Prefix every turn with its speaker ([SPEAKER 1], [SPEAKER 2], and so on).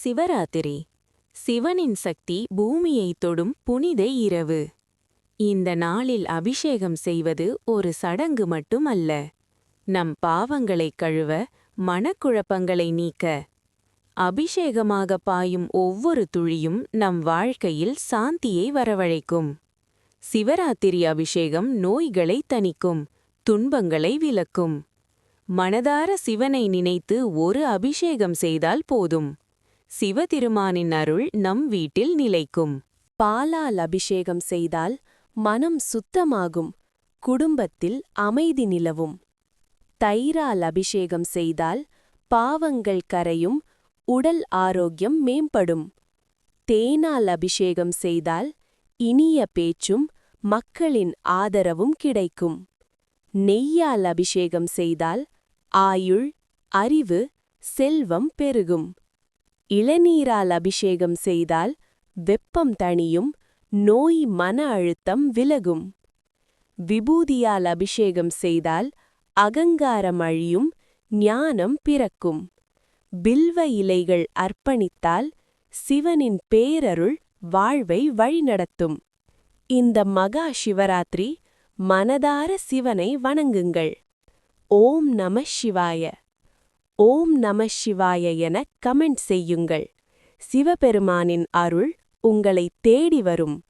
[SPEAKER 1] சிவராத்திரி. சிவனின் சக்தி பூமியைத் தொடும் புனித இரவு. இந்த நாளில் அபிஷேகம் செய்வது ஒரு சடங்கு மட்டுமல்ல, நம் பாவங்களைக் கழுவ, மனக்குழப்பங்களை நீக்க. அபிஷேகமாக பாயும் ஒவ்வொரு துளியும் நம் வாழ்க்கையில் சாந்தியை வரவழைக்கும். சிவராத்திரி அபிஷேகம் நோய்களைத் தணிக்கும், துன்பங்களை விலக்கும். மனதார சிவனை நினைத்து ஒரு அபிஷேகம் செய்தால் போதும், சிவதிருமானின் அருள் நம் வீட்டில் நிலைக்கும்.
[SPEAKER 2] பாலால் அபிஷேகம் செய்தால் மனம் சுத்தமாகும், குடும்பத்தில் அமைதி நிலவும். தயிரால் அபிஷேகம் செய்தால் பாவங்கள் கரையும், உடல் ஆரோக்கியம் மேம்படும். தேனால் அபிஷேகம் செய்தால் இனிய பேச்சும் மக்களின் ஆதரவும் கிடைக்கும். நெய்யால் அபிஷேகம் செய்தால் ஆயுள், அறிவு, செல்வம் பெருகும். இளநீரால் அபிஷேகம் செய்தால் வெப்பம் தணியும், நோய் மன அழுத்தம் விலகும். விபூதியால் அபிஷேகம் செய்தால் அகங்காரம் அழியும், ஞானம் பிறக்கும். பில்வ இலைகள் அர்ப்பணித்தால் சிவனின் பேரருள் வாழ்வை வழிநடத்தும். இந்த மகா சிவராத்திரி மனதார சிவனை வணங்குங்கள். ஓம் நம சிவாய, ஓம் நம சிவாய என கமெண்ட் செய்யுங்கள். சிவபெருமானின் அருள் உங்களை தேடி வரும்.